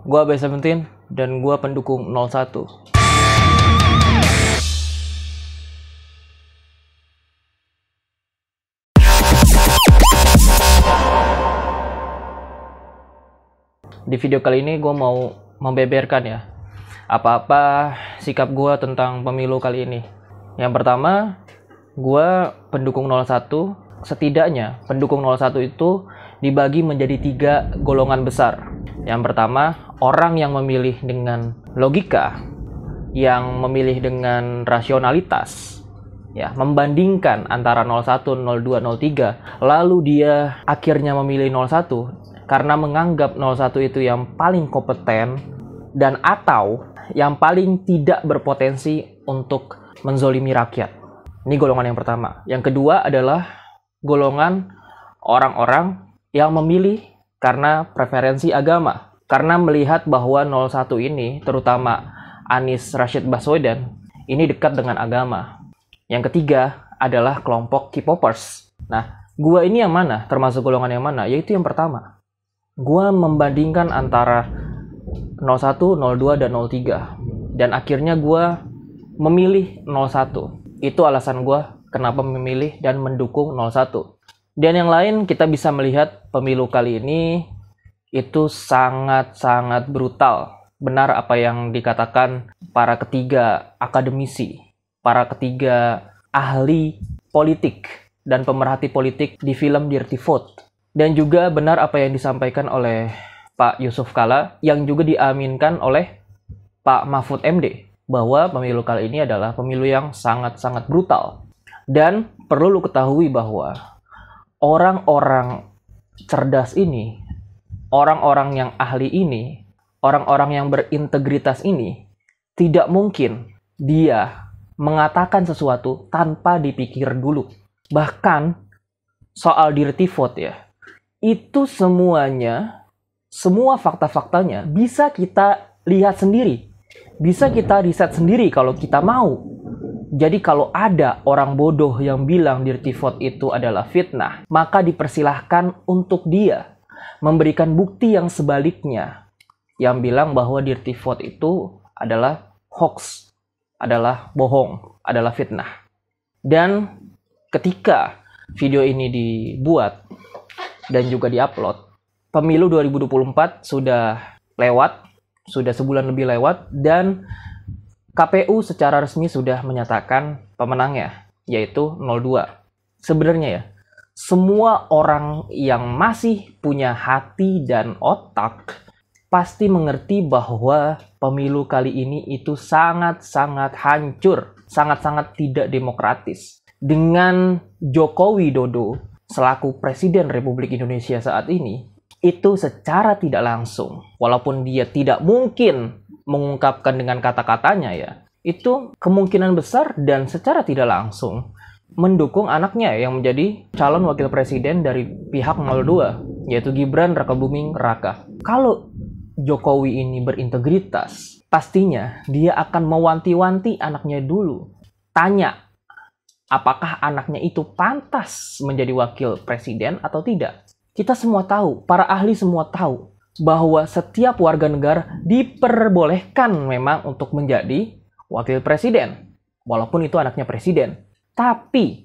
Gua B17 dan gua pendukung 01. Di video kali ini gue mau membeberkan ya apa-apa sikap gue tentang pemilu kali ini. Yang pertama, gue pendukung 01. Setidaknya pendukung 01 itu dibagi menjadi 3 golongan besar. Yang pertama, orang yang memilih dengan logika, yang memilih dengan rasionalitas, ya, membandingkan antara 01, 02, 03, lalu dia akhirnya memilih 01 karena menganggap 01 itu yang paling kompeten dan atau yang paling tidak berpotensi untuk menzolimi rakyat. Ini golongan yang pertama. Yang kedua adalah golongan orang-orang yang memilih karena preferensi agama. Karena melihat bahwa 01 ini, terutama Anies Rashid Baswedan, ini dekat dengan agama. Yang ketiga adalah kelompok K-popers. Nah, gua ini yang mana? Termasuk golongan yang mana? Yaitu yang pertama. Gua membandingkan antara 01, 02, dan 03. Dan akhirnya gua memilih 01. Itu alasan gua kenapa memilih dan mendukung 01. Dan yang lain, kita bisa melihat pemilu kali ini itu sangat-sangat brutal. Benar apa yang dikatakan para ketiga akademisi, para ketiga ahli politik dan pemerhati politik di film Dirty Vote. Dan juga benar apa yang disampaikan oleh Pak Yusuf Kalla yang juga diaminkan oleh Pak Mahfud MD bahwa pemilu kali ini adalah pemilu yang sangat-sangat brutal. Dan perlu lu ketahui bahwa orang-orang cerdas ini, orang-orang yang ahli ini, orang-orang yang berintegritas ini, tidak mungkin dia mengatakan sesuatu tanpa dipikir dulu. Bahkan soal Dirty Vote ya, itu semuanya, semua fakta-faktanya bisa kita lihat sendiri. Bisa kita riset sendiri kalau kita mau. Jadi kalau ada orang bodoh yang bilang Dirty Vote itu adalah fitnah, maka dipersilahkan untuk dia memberikan bukti yang sebaliknya. Yang bilang bahwa Dirty Vote itu adalah hoax, adalah bohong, adalah fitnah. Dan ketika video ini dibuat dan juga diupload, pemilu 2024 sudah lewat, sudah sebulan lebih lewat, dan KPU secara resmi sudah menyatakan pemenangnya, yaitu 02. Sebenarnya ya, semua orang yang masih punya hati dan otak pasti mengerti bahwa pemilu kali ini itu sangat-sangat hancur, sangat-sangat tidak demokratis. Dengan Joko Widodo selaku Presiden Republik Indonesia saat ini, itu secara tidak langsung, walaupun dia tidak mungkin mengungkapkan dengan kata-katanya ya, itu kemungkinan besar dan secara tidak langsung mendukung anaknya yang menjadi calon wakil presiden dari pihak 02, yaitu Gibran Rakabuming Raka. Kalau Jokowi ini berintegritas, pastinya dia akan mewanti-wanti anaknya dulu. Tanya, apakah anaknya itu pantas menjadi wakil presiden atau tidak? Kita semua tahu, para ahli semua tahu, bahwa setiap warga negara diperbolehkan memang untuk menjadi wakil presiden. Walaupun itu anaknya presiden. Tapi,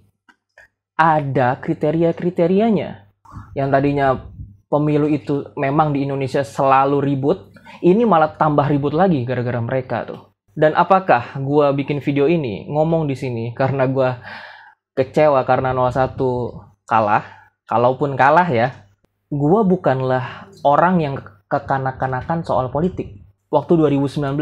ada kriteria-kriterianya. Yang tadinya pemilu itu memang di Indonesia selalu ribut, ini malah tambah ribut lagi gara-gara mereka tuh. Dan apakah gue bikin video ini ngomong di sini karena gue kecewa karena 01 kalah? Kalaupun kalah ya, gue bukanlah orang yang kekanak-kanakan soal politik. Waktu 2019,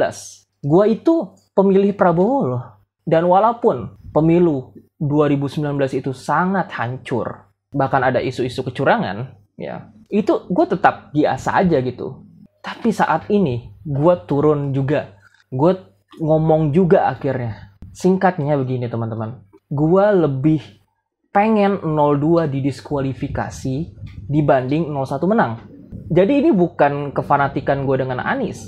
gue itu pemilih Prabowo loh. Dan walaupun pemilu 2019 itu sangat hancur, bahkan ada isu-isu kecurangan, ya, itu gue tetap biasa aja gitu. Tapi saat ini, gue turun juga. Gue ngomong juga akhirnya. Singkatnya begini teman-teman. Gue lebih pengen 02 didiskualifikasi dibanding 01 menang. Jadi ini bukan kefanatikan gue dengan Anies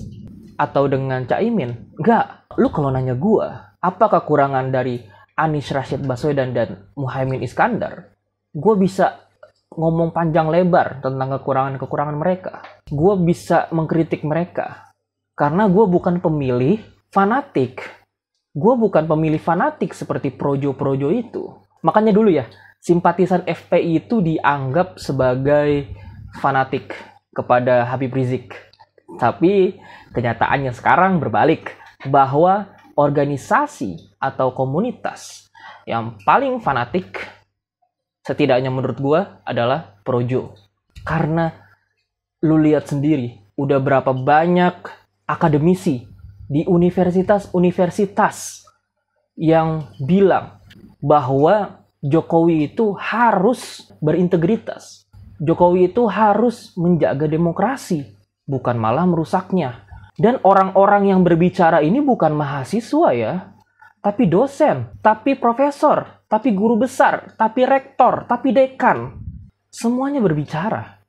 atau dengan Caimin. Enggak. Lu kalau nanya gue, apa kekurangan dari Anies Rashid Baswedan dan Muhaimin Iskandar? Gue bisa ngomong panjang lebar tentang kekurangan-kekurangan mereka. Gue bisa mengkritik mereka. Karena gue bukan pemilih fanatik. Gue bukan pemilih fanatik seperti projo-projo itu. Makanya dulu ya, simpatisan FPI itu dianggap sebagai fanatik kepada Habib Rizik. Tapi kenyataannya sekarang berbalik. Bahwa organisasi atau komunitas yang paling fanatik, setidaknya menurut gue, adalah projo. Karena lu lihat sendiri, udah berapa banyak akademisi di universitas-universitas yang bilang bahwa Jokowi itu harus berintegritas. Jokowi itu harus menjaga demokrasi, bukan malah merusaknya. Dan orang-orang yang berbicara ini bukan mahasiswa ya, tapi dosen, tapi profesor, tapi guru besar, tapi rektor, tapi dekan. Semuanya berbicara.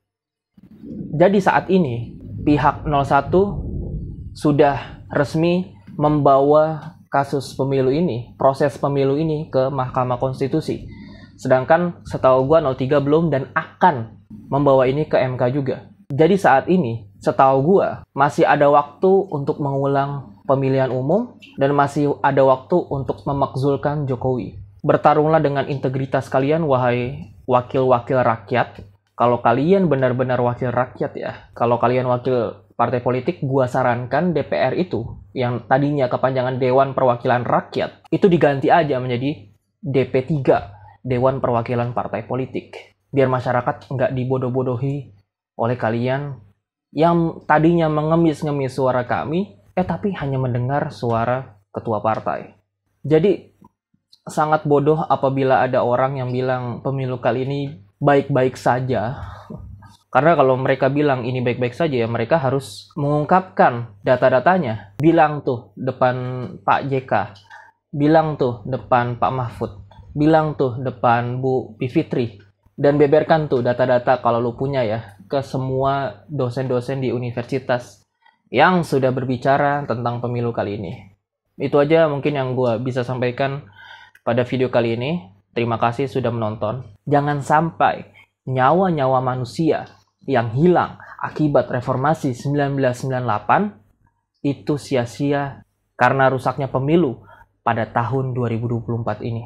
Jadi saat ini, pihak 01 sudah resmi membawa kasus pemilu ini, proses pemilu ini ke Mahkamah Konstitusi. Sedangkan setahu gua 03 belum dan akan membawa ini ke MK juga. Jadi saat ini, setahu gua masih ada waktu untuk mengulang pemilihan umum dan masih ada waktu untuk memakzulkan Jokowi. Bertarunglah dengan integritas kalian, wahai wakil-wakil rakyat. Kalau kalian benar-benar wakil rakyat ya, kalau kalian wakil partai politik, gua sarankan DPR itu, yang tadinya kepanjangan Dewan Perwakilan Rakyat, itu diganti aja menjadi DP3, Dewan Perwakilan Partai Politik. Biar masyarakat nggak dibodoh-bodohi oleh kalian yang tadinya mengemis-ngemis suara kami, tapi hanya mendengar suara ketua partai. Jadi, sangat bodoh apabila ada orang yang bilang pemilu kali ini baik-baik saja. Karena kalau mereka bilang ini baik-baik saja, ya mereka harus mengungkapkan data-datanya. Bilang tuh depan Pak JK, bilang tuh depan Pak Mahfud, bilang tuh depan Bu Bivitri, dan beberkan tuh data-data kalau lu punya ya, ke semua dosen-dosen di universitas yang sudah berbicara tentang pemilu kali ini. Itu aja mungkin yang gue bisa sampaikan pada video kali ini. Terima kasih sudah menonton. Jangan sampai nyawa-nyawa manusia yang hilang akibat reformasi 1998 itu sia-sia karena rusaknya pemilu pada tahun 2024 ini.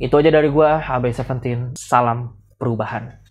Itu aja dari gue, AB17. Salam perubahan.